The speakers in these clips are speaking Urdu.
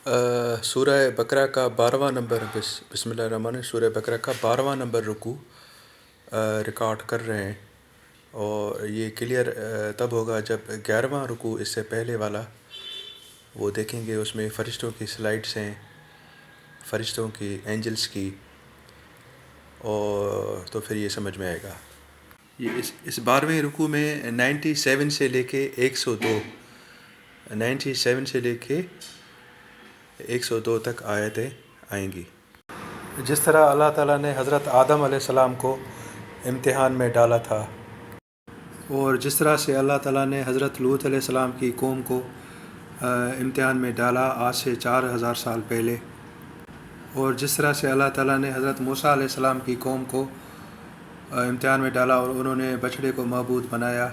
سورہ بقرہ کا 12واں نمبر بسم اللہ الرحمن الرحیم سورہ بقرہ کا 12واں نمبر رکوع ریکارڈ کر رہے ہیں، اور یہ کلیئر تب ہوگا جب 11واں رکوع اس سے پہلے والا وہ دیکھیں گے۔ اس میں فرشتوں کی سلائڈس ہیں، فرشتوں کی، اینجلز کی، اور تو پھر یہ سمجھ میں آئے گا۔ یہ اس 12ویں رکوع میں 97 سے لے کے 102 97 سے لے کے 102 تک آیتیں آئیں گی۔ جس طرح اللہ تعالیٰ نے حضرت آدم علیہ السلام کو امتحان میں ڈالا تھا، اور جس طرح سے اللہ تعالیٰ نے حضرت لوط علیہ السلام کی قوم کو امتحان میں ڈالا آج سے 4000 سال پہلے، اور جس طرح سے اللہ تعالیٰ نے حضرت موسیٰ علیہ السلام کی قوم کو امتحان میں ڈالا اور انہوں نے بچڑے کو معبود بنایا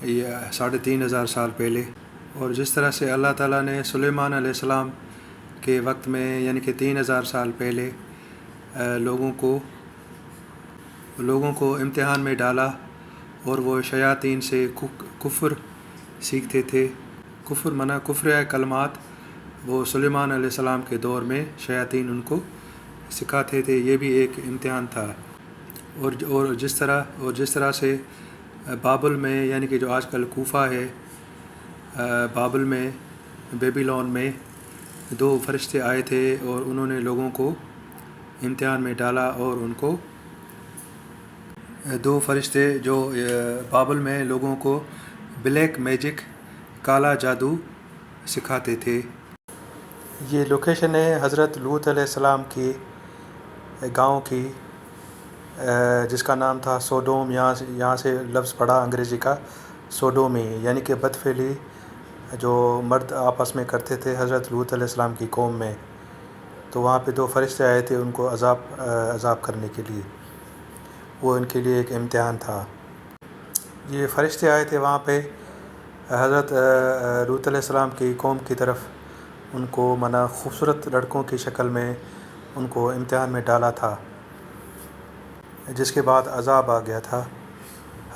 3500 سال پہلے، اور جس طرح سے اللہ تعالیٰ نے سلیمان علیہ السلام کے وقت میں یعنی کہ 3000 سال پہلے لوگوں کو امتحان میں ڈالا، اور وہ شیاطین سے کفر سیکھتے تھے۔ کفر منع کفر کلمات، وہ سلیمان علیہ السلام کے دور میں شیاطین ان کو سکھاتے تھے، یہ بھی ایک امتحان تھا۔ اور جس طرح سے بابل میں یعنی کہ جو آج کل کوفہ ہے، بابل میں بیبیلون میں 2 فرشتے آئے تھے اور انہوں نے لوگوں کو امتحان میں ڈالا، اور ان کو 2 فرشتے جو بابل میں لوگوں کو بلیک میجک، کالا جادو سکھاتے تھے۔ یہ لوکیشن ہے حضرت لوط علیہ السلام کی گاؤں کی، جس کا نام تھا سوڈوم۔ یہاں سے لفظ پڑھا انگریزی کا سوڈومی، یعنی کہ بدفعلی جو مرد آپس میں کرتے تھے حضرت لوط علیہ السلام کی قوم میں۔ تو وہاں پہ 2 فرشتے آئے تھے ان کو عذاب کرنے کے لیے، وہ ان کے لیے ایک امتحان تھا۔ یہ فرشتے آئے تھے وہاں پہ حضرت لوط علیہ السلام کی قوم کی طرف، ان کو خوبصورت لڑکوں کی شکل میں ان کو امتحان میں ڈالا تھا، جس کے بعد عذاب آ گیا تھا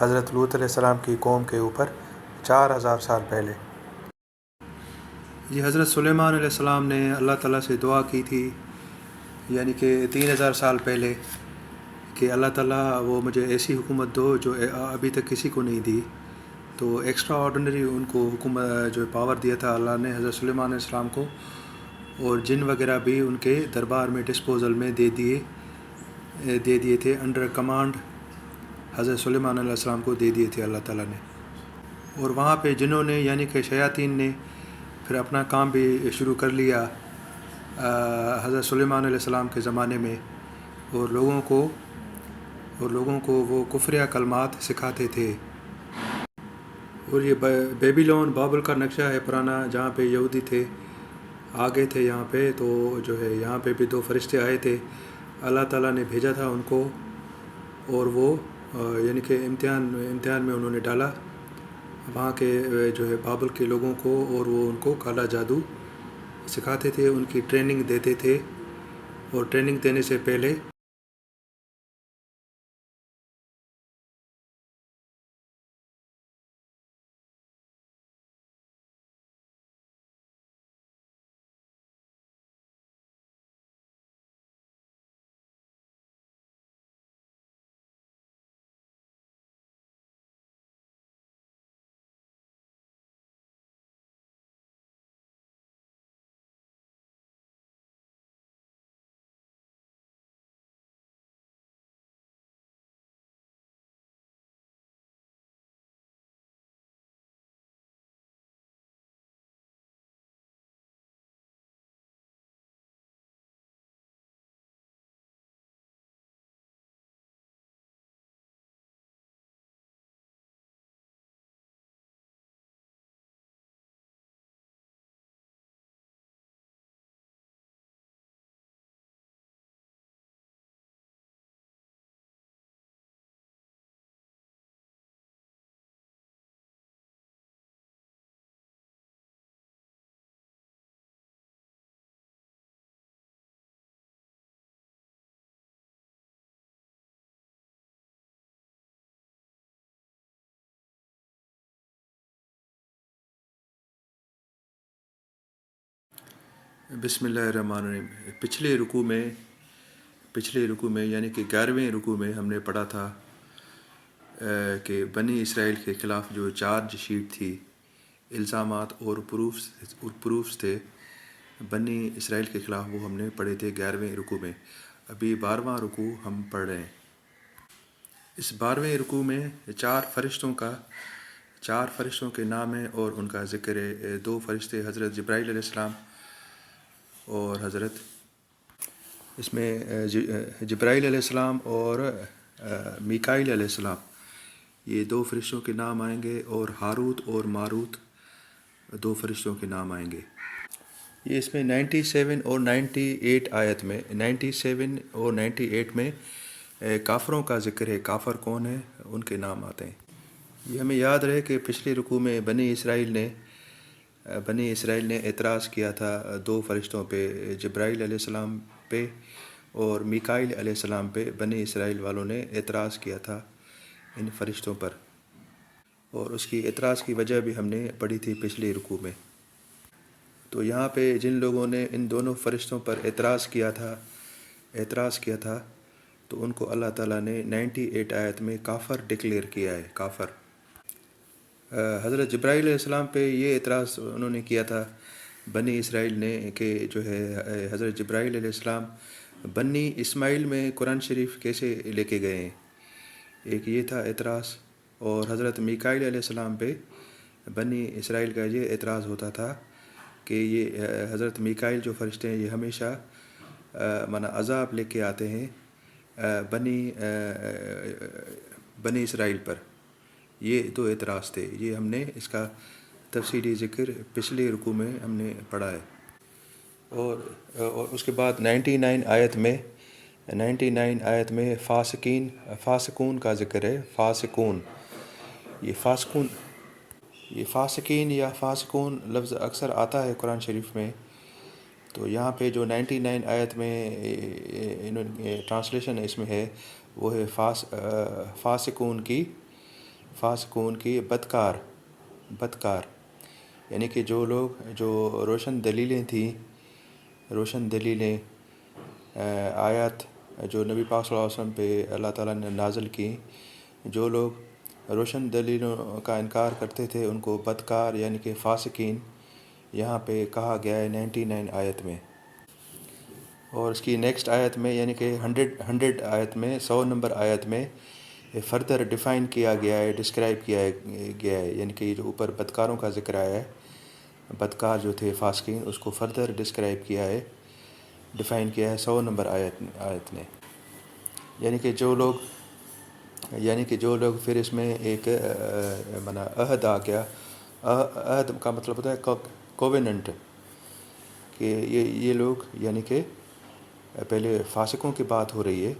حضرت لوط علیہ السلام کی قوم کے اوپر 4000 سال پہلے۔ یہ حضرت سلیمان علیہ السلام نے اللہ تعالیٰ سے دعا کی تھی، یعنی کہ 3000 سال پہلے، کہ اللہ تعالیٰ وہ مجھے ایسی حکومت دو جو ابھی تک کسی کو نہیں دی۔ تو ایکسٹرا آرڈنری ان کو حکومت جو پاور دیا تھا اللہ نے حضرت سلیمان علیہ السلام کو، اور جن وغیرہ بھی ان کے دربار میں ڈسپوزل میں دے دیے تھے، انڈر کمانڈ حضرت سلیمان علیہ السلام کو دے دیے تھے اللہ تعالیٰ نے۔ اور وہاں پہ جنہوں نے یعنی کہ شیاطین نے پھر اپنا کام بھی شروع کر لیا حضرت سلیمان علیہ السلام کے زمانے میں، اور لوگوں کو وہ کفریہ کلمات سکھاتے تھے۔ اور یہ بیبیلون بابل کا نقشہ ہے پرانا، جہاں پہ یہودی تھے، آگے تھے یہاں پہ، تو جو ہے یہاں پہ بھی 2 فرشتے آئے تھے، اللہ تعالیٰ نے بھیجا تھا ان کو، اور وہ یعنی کہ امتحان میں انہوں نے ڈالا وہاں کے جو ہے بابل کے لوگوں کو، اور وہ ان کو کالا جادو سکھاتے تھے، ان کی ٹریننگ دیتے تھے، اور ٹریننگ دینے سے پہلے بسم اللہ الرحمن الرحیم۔ پچھلے رکوع میں یعنی کہ 11ویں رکوع میں ہم نے پڑھا تھا کہ بنی اسرائیل کے خلاف جو چارج شیٹ تھی، الزامات اور پروفس تھے بنی اسرائیل کے خلاف، وہ ہم نے پڑھے تھے 11ویں رکوع میں۔ ابھی 12واں رکوع ہم پڑھ رہے ہیں۔ اس 12ویں رکوع میں چار فرشتوں کے نام ہیں اور ان کا ذکر ہے۔ 2 فرشتے حضرت جبرائیل علیہ السلام اور اس میں جبرائیل علیہ السلام اور میکائیل علیہ السلام، یہ 2 فرشتوں کے نام آئیں گے، اور ہاروت اور ماروت 2 فرشتوں کے نام آئیں گے۔ یہ اس میں 97 اور 98 آیت میں 97 اور 98 میں کافروں کا ذکر ہے۔ کافر کون ہے، ان کے نام آتے ہیں۔ یہ ہمیں یاد رہے کہ پچھلی رکوع میں بنی اسرائیل نے اعتراض کیا تھا 2 فرشتوں پہ، جبرائیل علیہ السلام پہ اور میکائیل علیہ السلام پہ۔ بنی اسرائیل والوں نے اعتراض کیا تھا ان فرشتوں پر، اور اس کی اعتراض کی وجہ بھی ہم نے پڑھی تھی پچھلی رکوع میں۔ تو یہاں پہ جن لوگوں نے ان دونوں فرشتوں پر اعتراض کیا تھا تو ان کو اللہ تعالیٰ نے 98 آیت میں کافر ڈکلیئر کیا ہے، کافر۔ حضرت جبرائیل علیہ السلام پہ یہ اعتراض انہوں نے کیا تھا بنی اسرائیل نے کہ جو ہے حضرت جبرائیل علیہ السلام بنی اسماعیل میں قرآن شریف کیسے لے کے گئے ہیں، ایک یہ تھا اعتراض۔ اور حضرت میکائیل علیہ السلام پہ بنی اسرائیل کا یہ اعتراض ہوتا تھا کہ یہ حضرت میکائیل جو فرشتے ہیں یہ ہمیشہ عذاب لے کے آتے ہیں بنی اسرائیل پر۔ یہ 2 اعتراض تھے۔ یہ ہم نے اس کا تفصیلی ذکر پچھلی رکوع میں ہم نے پڑھا ہے۔ اور اس کے بعد 99 آیت میں فاسقون کا ذکر ہے۔ یہ فاسقین یا فاسقون لفظ اکثر آتا ہے قرآن شریف میں۔ تو یہاں پہ جو 99 آیت میں ٹرانسلیشن اس میں ہے وہ ہے فاسقون کی بدکار، یعنی کہ جو لوگ جو روشن دلیلیں آیات جو نبی پاک صلی اللہ علیہ وسلم پہ اللہ تعالیٰ نے نازل کی، جو لوگ روشن دلیلوں کا انکار کرتے تھے ان کو بدکار یعنی کہ فاسقین یہاں پہ کہا گیا ہے 99 آیت میں۔ اور اس کی نیکسٹ آیت میں یعنی کہ 100 آیت میں 100 نمبر آیت میں فردر ڈیفائن کیا گیا ہے، ڈسکرائب کیا گیا ہے، یعنی کہ جو اوپر بدکاروں کا ذکر آیا ہے، بدکار جو تھے فاسقین، اس کو فردر ڈسکرائب کیا ہے، ڈیفائن کیا ہے 100 نمبر آیت نے۔ یعنی کہ جو لوگ پھر اس میں ایک عہد آ گیا۔ عہد کا مطلب ہوتا ہے کووننٹ، کہ یہ لوگ یعنی کہ پہلے فاسقوں کی بات ہو رہی ہے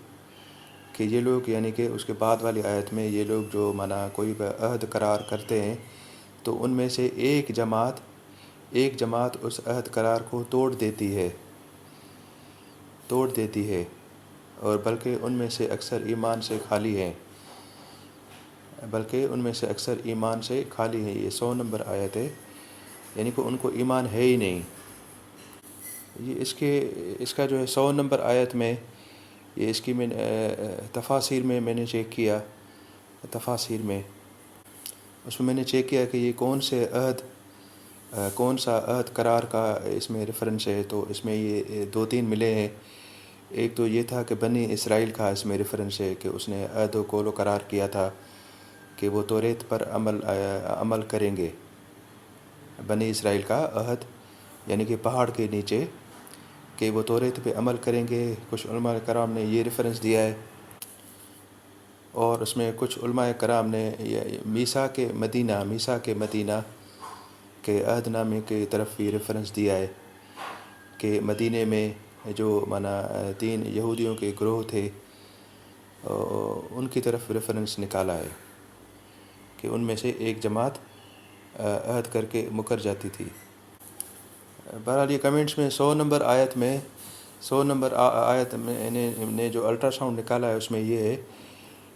کہ یہ لوگ یعنی کہ اس کے بعد والی آیت میں یہ لوگ جو کوئی عہد قرار کرتے ہیں تو ان میں سے ایک جماعت اس عہد قرار کو توڑ دیتی ہے، اور بلکہ ان میں سے اکثر ایمان سے خالی ہیں۔ یہ 100 نمبر آیت ہے، یعنی کہ ان کو ایمان ہے ہی نہیں۔ یہ اس کا جو ہے 100 نمبر آیت میں یہ اس کی میں تفاسیر میں میں نے چیک کیا، اس میں میں نے چیک کیا کہ یہ کون سا عہد قرار کا اس میں ریفرنس ہے۔ تو اس میں یہ 2-3 ملے ہیں۔ ایک تو یہ تھا کہ بنی اسرائیل کا اس میں ریفرنس ہے کہ اس نے عہد و قول و قرار کیا تھا کہ وہ توریت پر عمل کریں گے۔ بنی اسرائیل کا عہد یعنی کہ پہاڑ کے نیچے کہ وہ توریت پہ عمل کریں گے۔ کچھ علماء کرام نے یہ ریفرنس دیا ہے، اور اس میں کچھ علماء کرام نے میثاق مدینہ کے عہد نامے کی طرف یہ ریفرنس دیا ہے کہ مدینے میں جو 3 یہودیوں کے گروہ تھے ان کی طرف ریفرنس نکالا ہے کہ ان میں سے ایک جماعت عہد کر کے مکر جاتی تھی۔ بہرحال یہ کمنٹس میں 100 نمبر آیت میں نے جو الٹرا ساؤنڈ نکالا ہے اس میں یہ ہے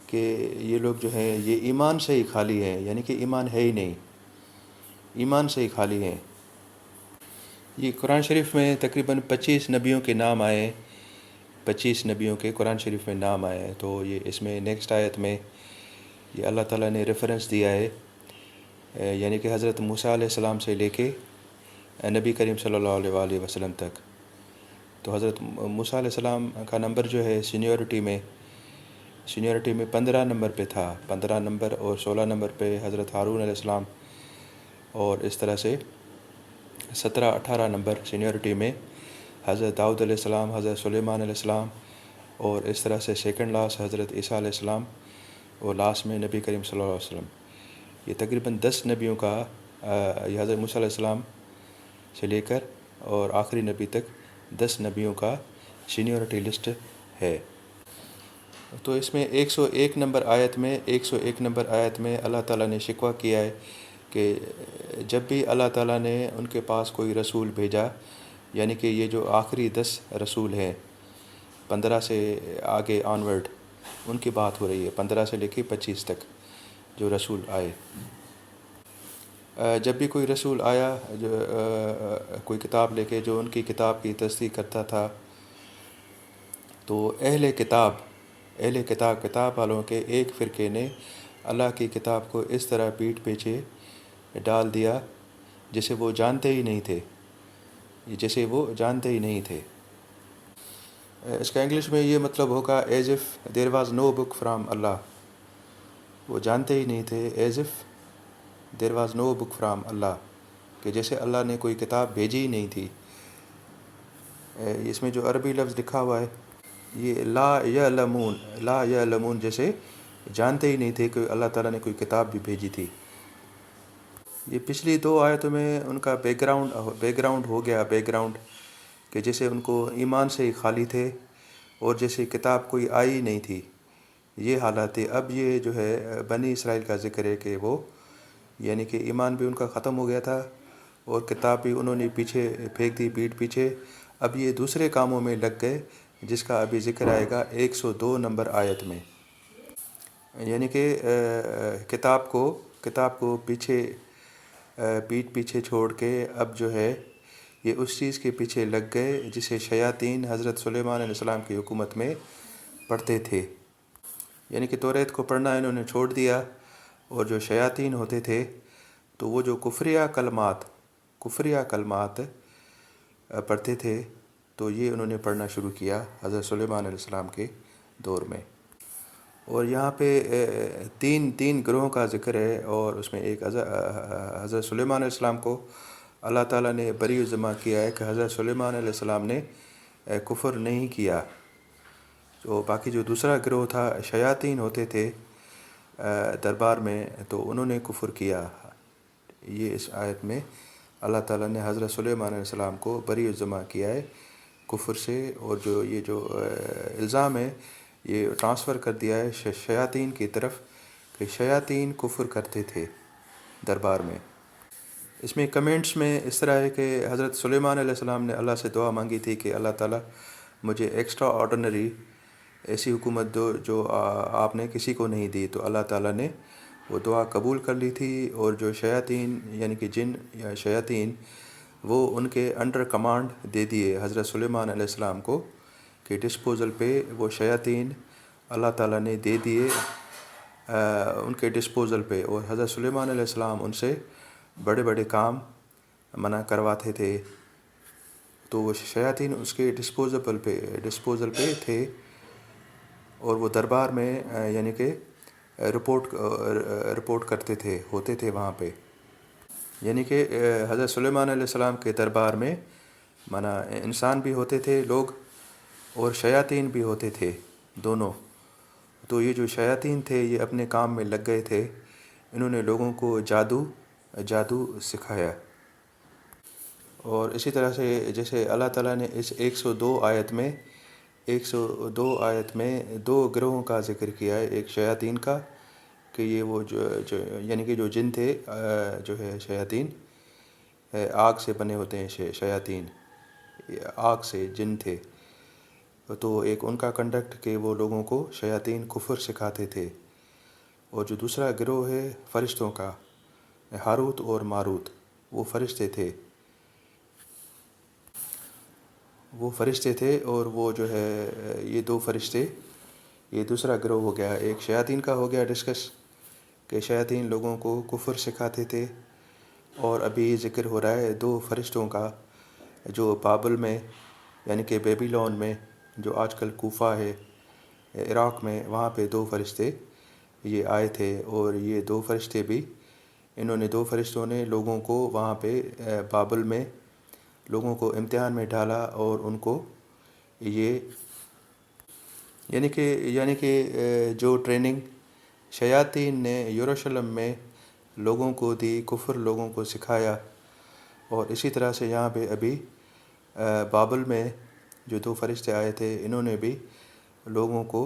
کہ یہ لوگ جو ہیں یہ ایمان سے ہی خالی ہیں، یعنی کہ ایمان ہے ہی نہیں، ایمان سے ہی خالی ہیں۔ یہ قرآن شریف میں تقریباً 25 نبیوں کے نام آئے، 25 نبیوں کے قرآن شریف میں نام آئے ہیں. تو یہ اس میں نیکسٹ آیت میں یہ اللہ تعالیٰ نے ریفرنس دیا ہے، یعنی کہ حضرت موسیٰ علیہ السلام سے لے کے نبی کریم صلی اللہ علیہ وآلہ وسلم تک. تو حضرت موسیٰ علیہ السلام کا نمبر جو ہے سینیورٹی میں 15 نمبر پہ تھا، 15 نمبر، اور 16 نمبر پہ حضرت ہارون علیہ السلام، اور اس طرح سے 17-18 نمبر سینیورٹی میں حضرت داؤد علیہ السلام، حضرت سلیمان علیہ السلام، اور اس طرح سے سیکنڈ لاسٹ حضرت عیسیٰ علیہ السلام، اور لاسٹ میں نبی کریم صلی اللہ علیہ وسلم. یہ تقریباً 10 نبیوں کا یہ حضرت موسیٰ علیہ السلام سے لے کر اور آخری نبی تک 10 نبیوں کا سینیورٹی لسٹ ہے. تو اس میں 101 نمبر آیت میں اللہ تعالیٰ نے شکوہ کیا ہے کہ جب بھی اللہ تعالیٰ نے ان کے پاس کوئی رسول بھیجا، یعنی کہ یہ جو آخری 10 رسول ہیں 15 سے آگے آنورڈ، ان کی بات ہو رہی ہے، 15 سے لے کے 25 تک جو رسول آئے. جب بھی کوئی رسول آیا کوئی کتاب لے کے جو ان کی کتاب کی تصدیق کرتا تھا، تو اہل کتاب والوں کے ایک فرقے نے اللہ کی کتاب کو اس طرح پیٹھ پیچھے ڈال دیا جسے وہ جانتے ہی نہیں تھے. اس کا انگلش میں یہ مطلب ہوگا as if there was no book from Allah. وہ جانتے ہی نہیں تھے، as if there was no book from Allah, کہ جیسے اللہ نے کوئی کتاب بھیجی ہی نہیں تھی. اس میں جو عربی لفظ لکھا ہوا ہے یہ لا یعلمون، جیسے جانتے ہی نہیں تھے کہ اللہ تعالیٰ نے کوئی کتاب بھی بھیجی تھی. یہ پچھلی 2 آیتوں میں ان کا بیک گراؤنڈ ہو گیا، کہ جیسے ان کو ایمان سے ہی خالی تھے اور جیسے کتاب کوئی آئی نہیں تھی، یہ حالات ہے. اب یہ جو ہے بنی اسرائیل کا ذکر ہے کہ وہ یعنی کہ ایمان بھی ان کا ختم ہو گیا تھا اور کتاب بھی انہوں نے پیچھے پھینک دی پیٹھ پیچھے. اب یہ دوسرے کاموں میں لگ گئے جس کا ابھی ذکر آئے گا 102 نمبر آیت میں. یعنی کہ کتاب کو پیٹھ پیچھے چھوڑ کے اب جو ہے یہ اس چیز کے پیچھے لگ گئے جسے شیاطین حضرت سلیمان علیہ السلام کی حکومت میں پڑھتے تھے. یعنی کہ توریت کو پڑھنا انہوں نے چھوڑ دیا، اور جو شیاطین ہوتے تھے تو وہ جو کفریہ کلمات پڑھتے تھے تو یہ انہوں نے پڑھنا شروع کیا حضرت سلیمان علیہ السلام کے دور میں. اور یہاں پہ تین گروہوں کا ذکر ہے، اور اس میں ایک حضرت سلیمان علیہ السلام کو اللہ تعالیٰ نے بری ذمہ کیا ہے کہ حضرت سلیمان علیہ السلام نے کفر نہیں کیا. تو باقی جو دوسرا گروہ تھا شیاطین ہوتے تھے دربار میں، تو انہوں نے کفر کیا. یہ اس آیت میں اللہ تعالیٰ نے حضرت سلیمان علیہ السلام کو بری ذمہ کیا ہے کفر سے، اور یہ جو الزام ہے یہ ٹرانسفر کر دیا ہے شیاطین کی طرف، کہ شیاطین کفر کرتے تھے دربار میں. اس میں کمنٹس میں اس طرح ہے کہ حضرت سلیمان علیہ السلام نے اللہ سے دعا مانگی تھی کہ اللہ تعالیٰ مجھے ایکسٹرا آرڈنری ایسی حکومت دو جو آپ نے کسی کو نہیں دی. تو اللہ تعالیٰ نے وہ دعا قبول کر لی تھی، اور جو شیاطین یعنی کہ جن یا شیاطین وہ ان کے انڈر کمانڈ دے دیے حضرت سلیمان علیہ السلام کو، کہ ڈسپوزل پہ وہ شیاطین اللہ تعالیٰ نے دے دیے ان کے ڈسپوزل پہ. اور حضرت سلیمان علیہ السلام ان سے بڑے بڑے کام منع کرواتے تھے. تو وہ شیاطین اس کے ڈسپوزل پہ تھے، اور وہ دربار میں یعنی کہ رپورٹ کرتے تھے، ہوتے تھے وہاں پہ. یعنی کہ حضرت سلیمان علیہ السلام کے دربار میں انسان بھی ہوتے تھے لوگ، اور شیاطین بھی ہوتے تھے دونوں. تو یہ جو شیاطین تھے یہ اپنے کام میں لگ گئے تھے، انہوں نے لوگوں کو جادو سکھایا. اور اسی طرح سے جیسے اللہ تعالیٰ نے اس 102 آیت میں 2 گروہوں کا ذکر کیا ہے. ایک شیاطین کا، کہ یہ وہ جو یعنی کہ جو جن تھے جو ہے شیاطین آگ سے بنے ہوتے ہیں، شیاطین آگ سے جن تھے. تو ایک ان کا کنڈکٹ کہ وہ لوگوں کو شیاطین کفر سکھاتے تھے. اور جو دوسرا گروہ ہے فرشتوں کا، ہاروت اور ماروت، وہ فرشتے تھے. وہ فرشتے تھے، اور وہ جو ہے یہ دو فرشتے، یہ دوسرا گروہ ہو گیا. ایک شیاطین کا ہو گیا ڈسکس کہ شیاطین لوگوں کو کفر سکھاتے تھے، اور ابھی یہ ذکر ہو رہا ہے دو فرشتوں کا جو بابل میں یعنی کہ بیبیلون میں، جو آج کل کوفہ ہے عراق میں، وہاں پہ دو فرشتے یہ آئے تھے. اور یہ دو فرشتے بھی دو فرشتوں نے لوگوں کو وہاں پہ بابل میں لوگوں کو امتحان میں ڈالا، اور ان کو یہ یعنی کہ جو ٹریننگ شیاطین نے یروشلم میں لوگوں کو دی، کفر لوگوں کو سکھایا. اور اسی طرح سے یہاں پہ ابھی بابل میں جو دو فرشتے آئے تھے، انہوں نے بھی لوگوں کو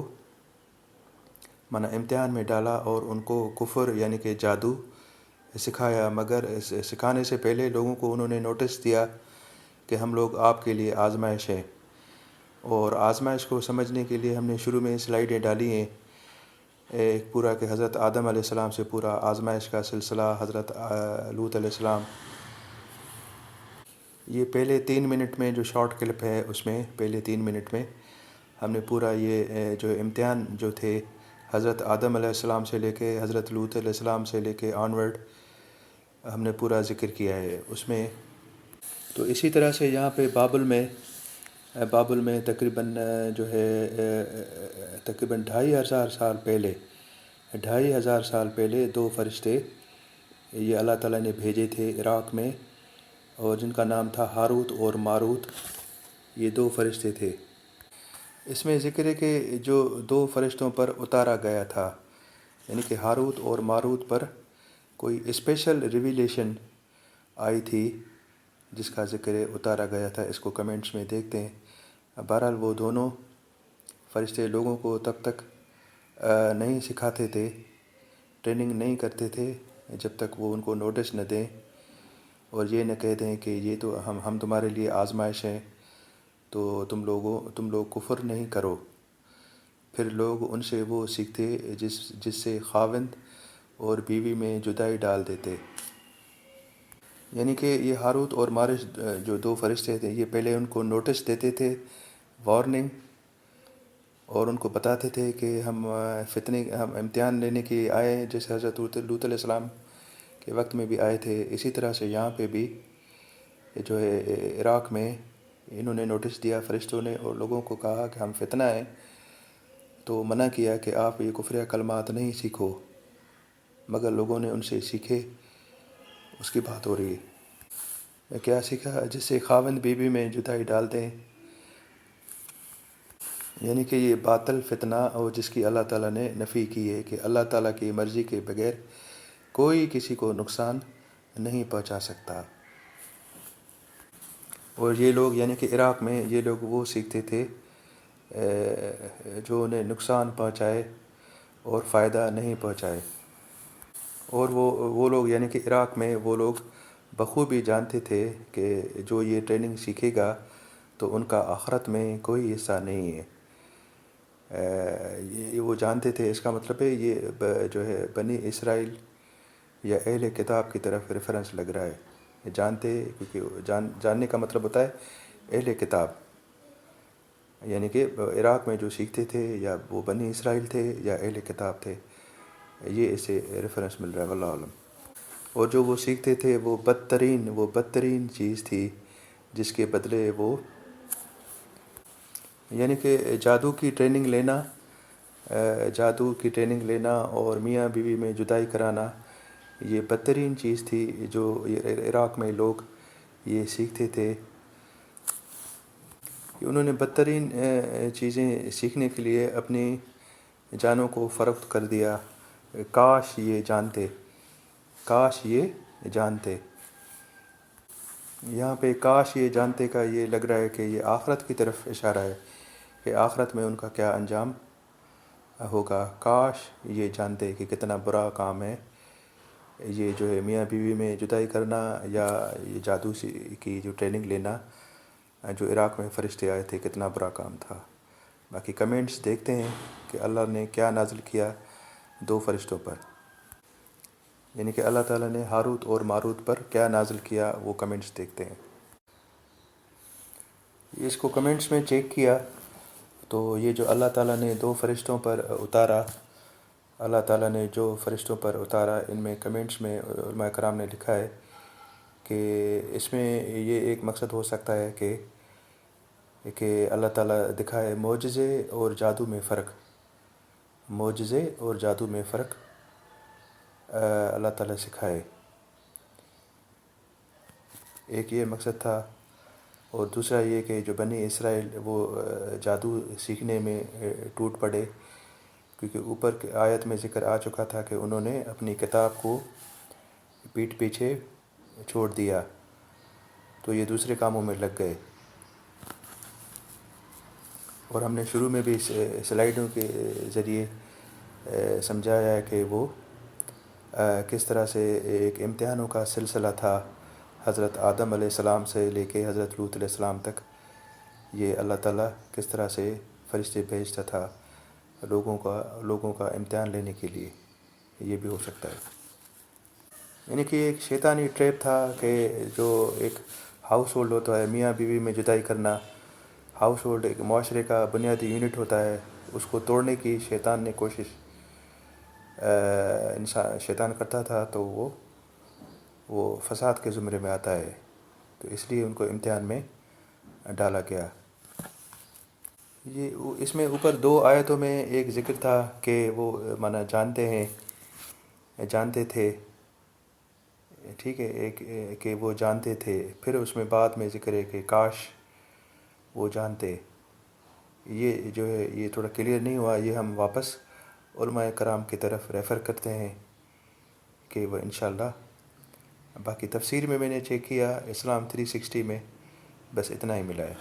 امتحان میں ڈالا اور ان کو کفر یعنی کہ جادو سکھایا. مگر سکھانے سے پہلے لوگوں کو انہوں نے نوٹس دیا کہ ہم لوگ آپ کے لیے آزمائش ہے. اور آزمائش کو سمجھنے کے لیے ہم نے شروع میں سلائیڈیں ڈالی ہیں ایک پورا کہ حضرت آدم علیہ السلام سے پورا آزمائش کا سلسلہ، حضرت لوط علیہ السلام. یہ پہلے 3 منٹ میں جو شارٹ کلپ ہے، اس میں پہلے 3 منٹ میں ہم نے پورا یہ جو امتحان جو تھے حضرت آدم علیہ السلام سے لے کے حضرت لوط علیہ السلام سے لے کے آنورڈ ہم نے پورا ذکر کیا ہے اس میں. تو اسی طرح سے یہاں پہ بابل میں تقریباً جو ہے تقریباً 2500 سال پہلے 2500 سال پہلے دو فرشتے یہ اللہ تعالیٰ نے بھیجے تھے عراق میں، اور جن کا نام تھا ہاروت اور ماروت. یہ دو فرشتے تھے. اس میں ذکر ہے کہ جو دو فرشتوں پر اتارا گیا تھا، یعنی کہ ہاروت اور ماروت پر کوئی اسپیشل ریویلیشن آئی تھی جس کا ذکر ہے اتارا گیا تھا. اس کو کمنٹس میں دیکھتے ہیں. بہرحال وہ دونوں فرشتے لوگوں کو تب تک نہیں سکھاتے تھے، ٹریننگ نہیں کرتے تھے جب تک وہ ان کو نوٹس نہ دیں اور یہ نہ کہہ دیں کہ یہ تو ہم تمہارے لیے آزمائش ہیں، تو تم لوگ کفر نہیں کرو. پھر لوگ ان سے وہ سیکھتے جس سے خاوند اور بیوی میں جدائی ڈال دیتے. یعنی کہ یہ ہاروت اور ماروت جو دو فرشتے تھے، یہ پہلے ان کو نوٹس دیتے تھے، وارننگ، اور ان کو بتاتے تھے کہ ہم امتحان لینے کے آئے ہیں، جیسے حضرت لوط علیہ السلام کے وقت میں بھی آئے تھے. اسی طرح سے یہاں پہ بھی جو ہے عراق میں انہوں نے نوٹس دیا فرشتوں نے، اور لوگوں کو کہا کہ ہم فتنہ ہیں، تو منع کیا کہ آپ یہ کفریہ کلمات نہیں سیکھو. مگر لوگوں نے ان سے سیکھے. اس کی بات ہو رہی ہے کیا سیکھا؟ جس سے خاوند بیوی میں جدائی ڈال دیں. یعنی کہ یہ باطل فتنہ، اور جس کی اللہ تعالیٰ نے نفی کی ہے کہ اللہ تعالیٰ کی مرضی کے بغیر کوئی کسی کو نقصان نہیں پہنچا سکتا. اور یہ لوگ یعنی کہ عراق میں یہ لوگ وہ سیکھتے تھے جو انہیں نقصان پہنچائے اور فائدہ نہیں پہنچائے. اور وہ لوگ یعنی کہ عراق میں وہ لوگ بخوبی جانتے تھے کہ جو یہ ٹریننگ سیکھے گا تو ان کا آخرت میں کوئی حصہ نہیں ہے. یہ وہ جانتے تھے. اس کا مطلب ہے یہ جو ہے بنی اسرائیل یا اہل کتاب کی طرف ریفرنس لگ رہا ہے. جانتے کیونکہ جاننے کا مطلب ہوتا ہے اہل کتاب، یعنی کہ عراق میں جو سیکھتے تھے یا وہ بنی اسرائیل تھے یا اہل کتاب تھے. یہ اسے ریفرنس مل رہا ہے، واللہ عالم. اور جو وہ سیکھتے تھے وہ بدترین چیز تھی جس کے بدلے وہ یعنی کہ جادو کی ٹریننگ لینا اور میاں بیوی میں جدائی کرانا، یہ بدترین چیز تھی جو عراق میں لوگ یہ سیکھتے تھے. انہوں نے بدترین چیزیں سیکھنے کے لیے اپنی جانوں کو فروخت کر دیا. کاش یہ جانتے. یہاں پہ کاش یہ جانتے کا یہ لگ رہا ہے کہ یہ آخرت کی طرف اشارہ ہے کہ آخرت میں ان کا کیا انجام ہوگا. کاش یہ جانتے کہ کتنا برا کام ہے یہ جو ہے میاں بیوی میں جدائی کرنا، یا یہ جادو کی جو ٹریننگ لینا جو عراق میں فرشتے آئے تھے، کتنا برا کام تھا. باقی کمنٹس دیکھتے ہیں کہ اللہ نے کیا نازل کیا دو فرشتوں پر، یعنی کہ اللہ تعالیٰ نے ہاروت اور ماروت پر کیا نازل کیا، وہ کمنٹس دیکھتے ہیں. اس کو کمنٹس میں چیک کیا تو یہ جو اللہ تعالیٰ نے 2 فرشتوں پر اتارا، اللہ تعالیٰ نے جو فرشتوں پر اتارا، ان میں کمنٹس میں علماء کرام نے لکھا ہے کہ اس میں یہ ایک مقصد ہو سکتا ہے کہ اللہ تعالیٰ دکھائے معجزے اور جادو میں فرق، معجزے اور جادو میں فرق اللہ تعالیٰ سکھائے، ایک یہ مقصد تھا۔ اور دوسرا یہ کہ جو بنی اسرائیل وہ جادو سیکھنے میں ٹوٹ پڑے، کیونکہ اوپر کی آیت میں ذکر آ چکا تھا کہ انہوں نے اپنی کتاب کو پیٹھ پیچھے چھوڑ دیا، تو یہ دوسرے کاموں میں لگ گئے۔ اور ہم نے شروع میں بھی سلائیڈوں کے ذریعے سمجھایا ہے کہ وہ کس طرح سے ایک امتحانوں کا سلسلہ تھا، حضرت آدم علیہ السلام سے لے کے حضرت لوط علیہ السلام تک، یہ اللہ تعالیٰ کس طرح سے فرشتے بھیجتا تھا لوگوں کا امتحان لینے کے لیے، یہ بھی ہو سکتا ہے۔ یعنی کہ ایک شیطانی ٹریپ تھا کہ جو ایک ہاؤس ہولڈ ہوتا ہے، میاں بیوی میں جدائی کرنا، ہاؤس ہولڈ ایک معاشرے کا بنیادی یونٹ ہوتا ہے، اس کو توڑنے کی شیطان نے کوشش شیطان کرتا تھا، تو وہ فساد کے زمرے میں آتا ہے، تو اس لیے ان کو امتحان میں ڈالا گیا۔ یہ اس میں اوپر 2 آیتوں میں ایک ذکر تھا کہ وہ مانا جانتے تھے، ٹھیک ہے، ایک کہ وہ جانتے تھے، پھر اس میں بعد میں ذکر ہے کہ کاش وہ جانتے۔ یہ جو ہے یہ تھوڑا کلیئر نہیں ہوا، یہ ہم واپس علماء کرام کی طرف ریفر کرتے ہیں کہ وہ انشاءاللہ۔ باقی تفسیر میں نے چیک کیا، اسلام 360 میں بس اتنا ہی ملا ہے۔